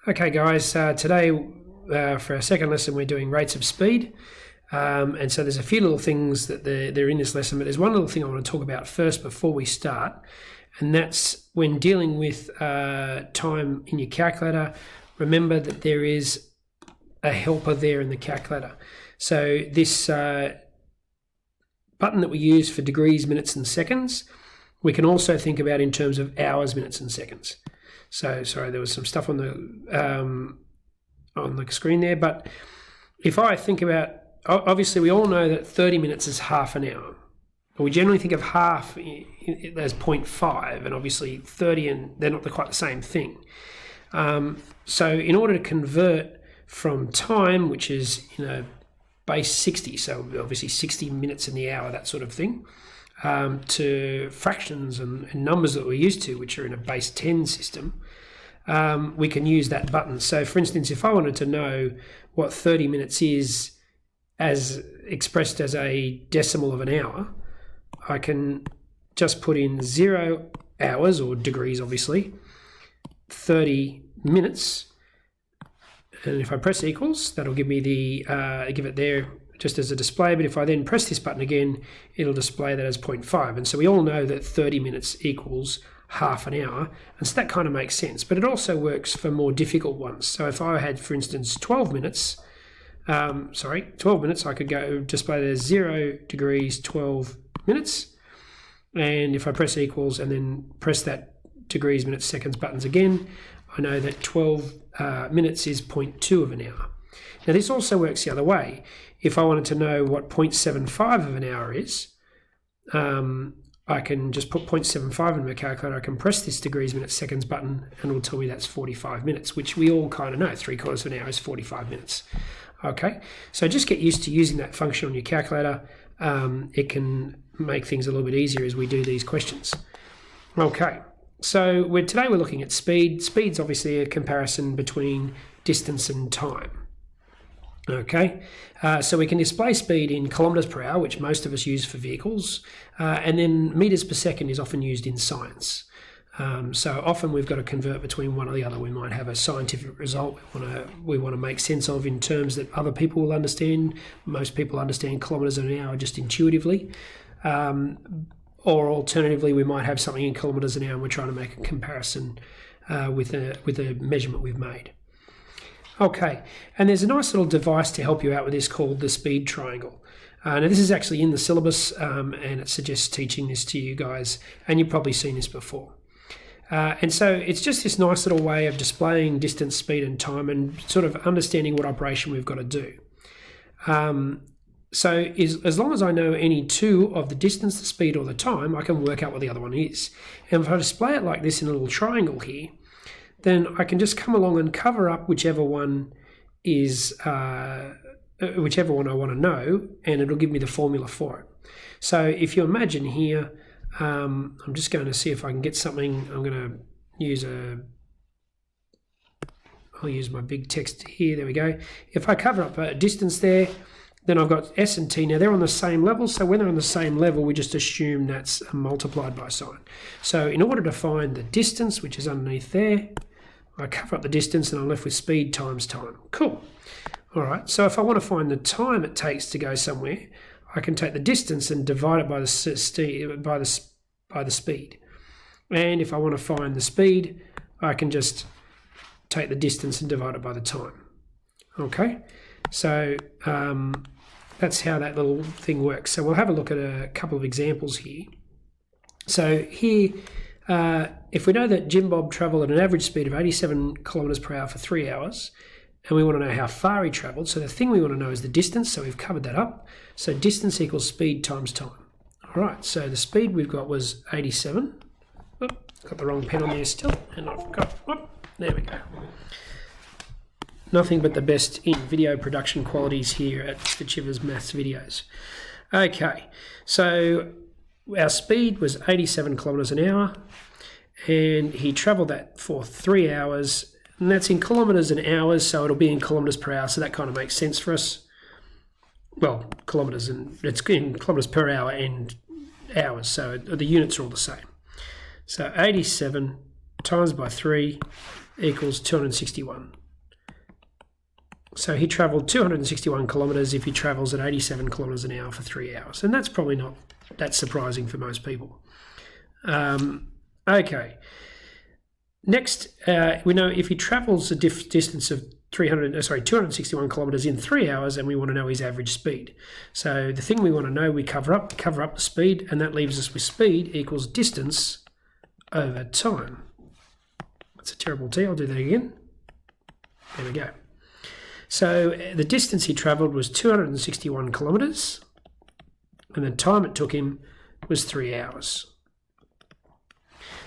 Okay guys, today for our second lesson we're doing rates of speed, and so there's a few little things that they're in this lesson, but there's one little thing I want to talk about first before we start, and that's when dealing with time in your calculator. Remember that there is a helper there in the calculator. So this button that we use for degrees, minutes and seconds, we can also think about in terms of hours, minutes and seconds. So sorry, there was some stuff on the screen there, but if I think about, obviously we all know that 30 minutes is half an hour. But we generally think of half as 0.5, and obviously 30 and they're not quite the same thing. So in order to convert from time, which is base 60, so obviously 60 minutes in the hour, that sort of thing, to fractions and numbers that we're used to, which are in a base 10 system, we can use that button. So for instance, if I wanted to know what 30 minutes is as expressed as a decimal of an hour, I can just put in 0 hours, or degrees obviously, 30 minutes, and if I press equals, that'll give me give it there just as a display. But if I then press this button again, it'll display that as 0.5. And so we all know that 30 minutes equals half an hour, and so that kind of makes sense. But it also works for more difficult ones. So if I had, for instance, 12 minutes, I could go display that as 0 degrees 12 minutes. And if I press equals and then press that degrees, minutes, seconds buttons again, I know that 12 minutes is 0.2 of an hour. Now this also works the other way. If I wanted to know what 0.75 of an hour is, I can just put 0.75 in my calculator. I can press this degrees, minutes, seconds button, and it will tell me that's 45 minutes, which we all kind of know. 3/4 of an hour is 45 minutes. Okay, so just get used to using that function on your calculator. It can make things a little bit easier as we do these questions. Okay, so today we're looking at speed. Speed's obviously a comparison between distance and time. Okay, so we can display speed in kilometres per hour, which most of us use for vehicles, and then metres per second is often used in science. So often we've got to convert between one or the other. We might have a scientific result we want to make sense of in terms that other people will understand. Most people understand kilometres an hour just intuitively. Or alternatively, we might have something in kilometres an hour and we're trying to make a comparison with a measurement we've made. Okay, and there's a nice little device to help you out with this called the speed triangle. Now this is actually in the syllabus, and it suggests teaching this to you guys, and you've probably seen this before. And so it's just this nice little way of displaying distance, speed and time, and sort of understanding what operation we've got to do. So as long as I know any two of the distance, the speed or the time, I can work out what the other one is. And if I display it like this in a little triangle here, then I can just come along and cover up whichever one is, whichever one I want to know, and it'll give me the formula for it. So if you imagine here, I'm just going to see if I can get something. I'm going to use I'll use my big text here. There we go. If I cover up a distance there, then I've got S and T. Now they're on the same level, so when they're on the same level, we just assume that's multiplied by a sign. So in order to find the distance, which is underneath there, I cover up the distance and I'm left with speed times time. Cool. All right, so if I want to find the time it takes to go somewhere, I can take the distance and divide it by the speed. And if I want to find the speed, I can just take the distance and divide it by the time. Okay, so that's how that little thing works. So we'll have a look at a couple of examples here. So here, if we know that Jim Bob travelled at an average speed of 87 kilometres per hour for 3 hours, and we want to know how far he travelled, so the thing we want to know is the distance, so we've covered that up. So distance equals speed times time. All right, so the speed we've got was 87. Oh, got the wrong pen on there still, and I forgot. Oh, there we go. Nothing but the best in video production qualities here at the Chivers Maths Videos. Okay, so our speed was 87 kilometres an hour, and he travelled that for 3 hours, and that's in kilometres and hours, so it'll be in kilometres per hour, so that kind of makes sense for us. Well, kilometres, and it's in kilometres per hour and hours, so the units are all the same. So 87 times by 3 equals 261. So he travelled 261 kilometres if he travels at 87 kilometres an hour for 3 hours. And that's probably not that surprising for most people. Okay. Next, we know if he travels a distance of 261 kilometres in 3 hours, and we want to know his average speed. So the thing we want to know, we cover up the speed, and that leaves us with speed equals distance over time. That's a terrible T. I'll do that again. There we go. So the distance he travelled was 261 kilometres, and the time it took him was 3 hours.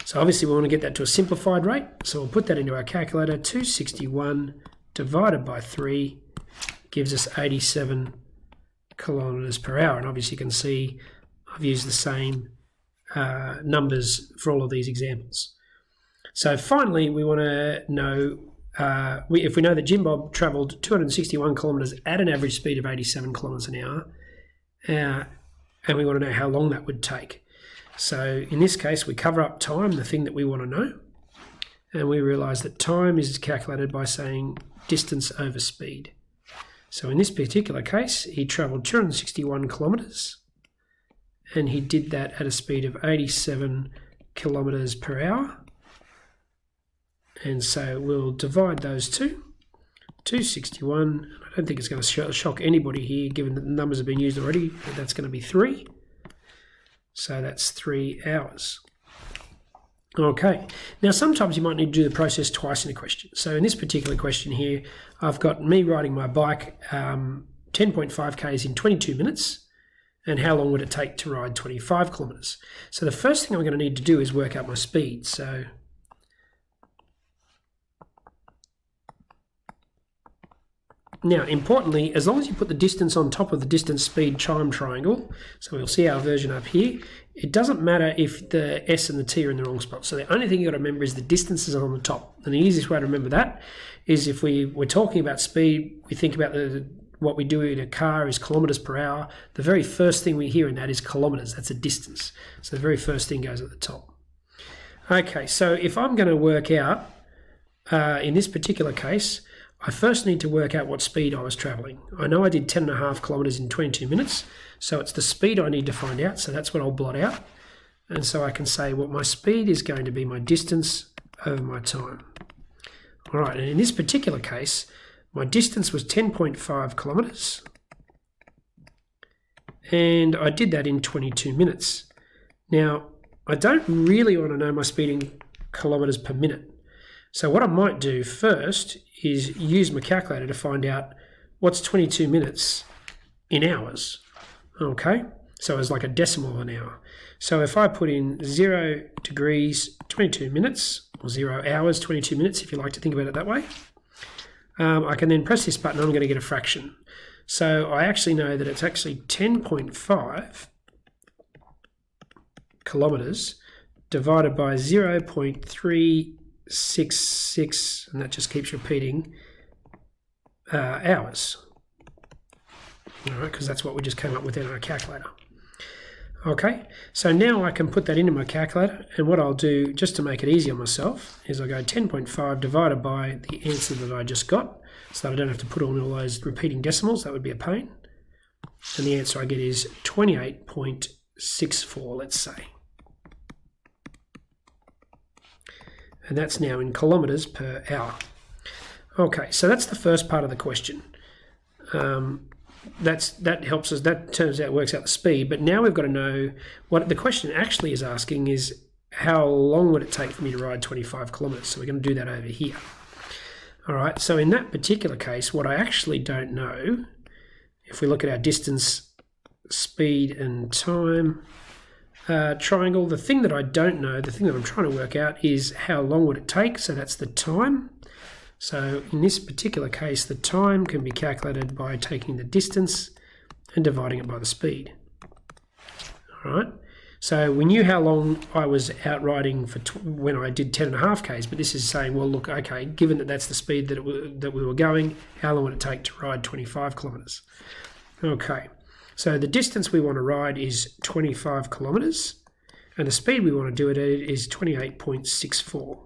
So obviously we want to get that to a simplified rate, so we'll put that into our calculator. 261 divided by 3 gives us 87 kilometres per hour, and obviously you can see I've used the same numbers for all of these examples. So finally we want to know, if we know that Jim Bob travelled 261 kilometres at an average speed of 87 kilometres an hour, and we want to know how long that would take. So in this case, we cover up time, the thing that we want to know, and we realise that time is calculated by saying distance over speed. So in this particular case, he travelled 261 kilometres, and he did that at a speed of 87 kilometres per hour. And so we'll divide those two. 261, I don't think it's going to shock anybody here, given that the numbers have been used already, but that's going to be 3. So that's 3 hours. Okay, now sometimes you might need to do the process twice in a question. So in this particular question here, I've got me riding my bike 10.5 k's in 22 minutes, and how long would it take to ride 25 kilometres? So the first thing I'm going to need to do is work out my speed. So now, importantly, as long as you put the distance on top of the distance speed time triangle, so we'll see our version up here, it doesn't matter if the S and the T are in the wrong spot. So the only thing you've got to remember is the distance is on the top. And the easiest way to remember that is if we're talking about speed, we think about what we do in a car is kilometres per hour. The very first thing we hear in that is kilometres. That's a distance. So the very first thing goes at the top. Okay, so if I'm going to work out, in this particular case, I first need to work out what speed I was travelling. I know I did 10.5 kilometres in 22 minutes, so it's the speed I need to find out, so that's what I'll blot out. And so I can say what my speed is going to be my distance over my time. All right, and in this particular case, my distance was 10.5 kilometres, and I did that in 22 minutes. Now, I don't really want to know my speed in kilometres per minute. So what I might do first is use my calculator to find out what's 22 minutes in hours. Okay, so it's like a decimal of an hour. So if I put in 0 degrees 22 minutes, or 0 hours 22 minutes, if you like to think about it that way, I can then press this button and I'm going to get a fraction. So I actually know that it's actually 10.5 kilometres divided by 0.366, and that just keeps repeating, hours. All right, because that's what we just came up with in our calculator. Okay, so now I can put that into my calculator, and what I'll do, just to make it easy on myself, is I go 10.5 divided by the answer that I just got, so that I don't have to put on all those repeating decimals. That would be a pain. And the answer I get is 28.64, let's say. And that's now in kilometres per hour. Okay, so that's the first part of the question. That helps us, that turns out works out the speed, but now we've got to know what the question actually is asking is how long would it take for me to ride 25 kilometres? So we're going to do that over here. All right, so in that particular case, what I actually don't know, if we look at our distance, speed and time triangle, the thing that I don't know, the thing that I'm trying to work out is how long would it take, so that's the time. So in this particular case, the time can be calculated by taking the distance and dividing it by the speed. All right, so we knew how long I was out riding for when I did 10.5 k's, but this is saying, well, look, okay, given that that's the speed that we were going, how long would it take to ride 25 kilometres? Okay. So the distance we want to ride is 25 kilometres, and the speed we want to do it at is 28.64.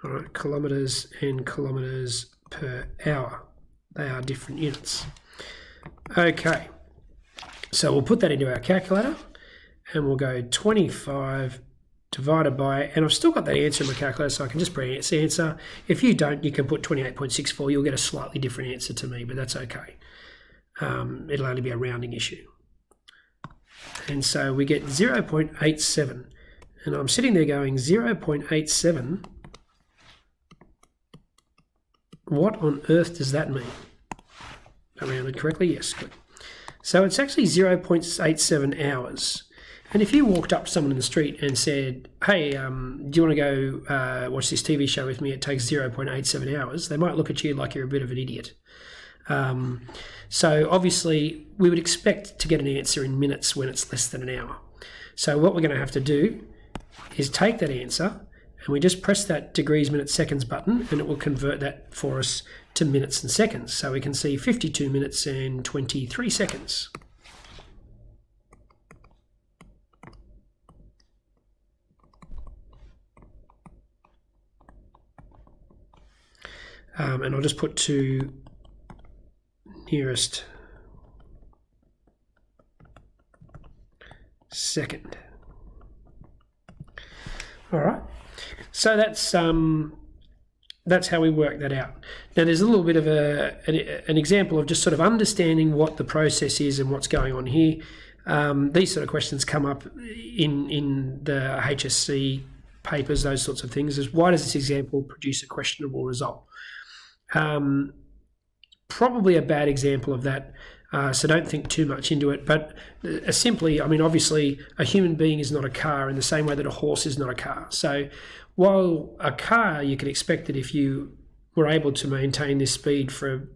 All right, kilometres and kilometres per hour. They are different units. Okay, so we'll put that into our calculator and we'll go 25 divided by, and I've still got that answer in my calculator, so I can just press answer. If you don't, you can put 28.64. You'll get a slightly different answer to me, but that's okay. It'll only be a rounding issue. And so we get 0.87. And I'm sitting there going 0.87. What on earth does that mean? I rounded correctly? Yes, good. So it's actually 0.87 hours. And if you walked up to someone in the street and said, hey, do you want to go watch this TV show with me? It takes 0.87 hours. They might look at you like you're a bit of an idiot. So obviously we would expect to get an answer in minutes when it's less than an hour. So what we're going to have to do is take that answer and we just press that degrees, minutes, seconds button and it will convert that for us to minutes and seconds. So we can see 52 minutes and 23 seconds. And I'll just put to nearest second. All right, so that's how we work that out. Now there's a little bit of an example of just sort of understanding what the process is and what's going on here. These sort of questions come up in the HSC papers, those sorts of things, is why does this example produce a questionable result? Probably a bad example of that, so don't think too much into it, but simply, I mean, obviously a human being is not a car in the same way that a horse is not a car. So while a car, you can expect that if you were able to maintain this speed for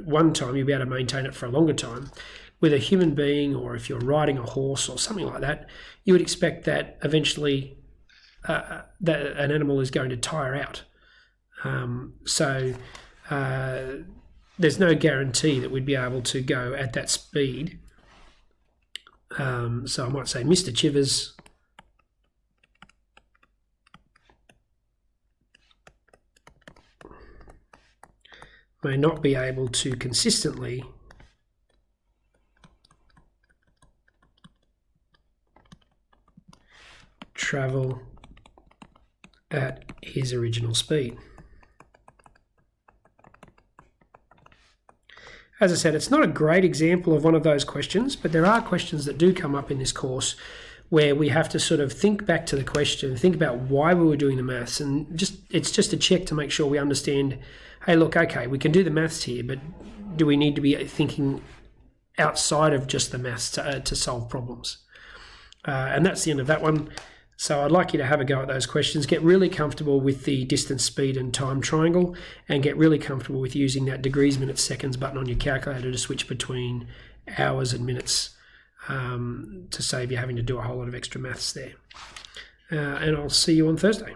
one time, you'll be able to maintain it for a longer time. With a human being, or if you're riding a horse or something like that, you would expect that eventually that an animal is going to tire out. There's no guarantee that we'd be able to go at that speed. So I might say Mr. Chivers may not be able to consistently travel at his original speed. As I said, it's not a great example of one of those questions, but there are questions that do come up in this course where we have to sort of think back to the question, think about why we were doing the maths, and it's just a check to make sure we understand, hey, look, okay, we can do the maths here, but do we need to be thinking outside of just the maths to solve problems? And that's the end of that one. So I'd like you to have a go at those questions, get really comfortable with the distance, speed and time triangle, and get really comfortable with using that degrees, minutes, seconds button on your calculator to switch between hours and minutes to save you having to do a whole lot of extra maths there. And I'll see you on Thursday.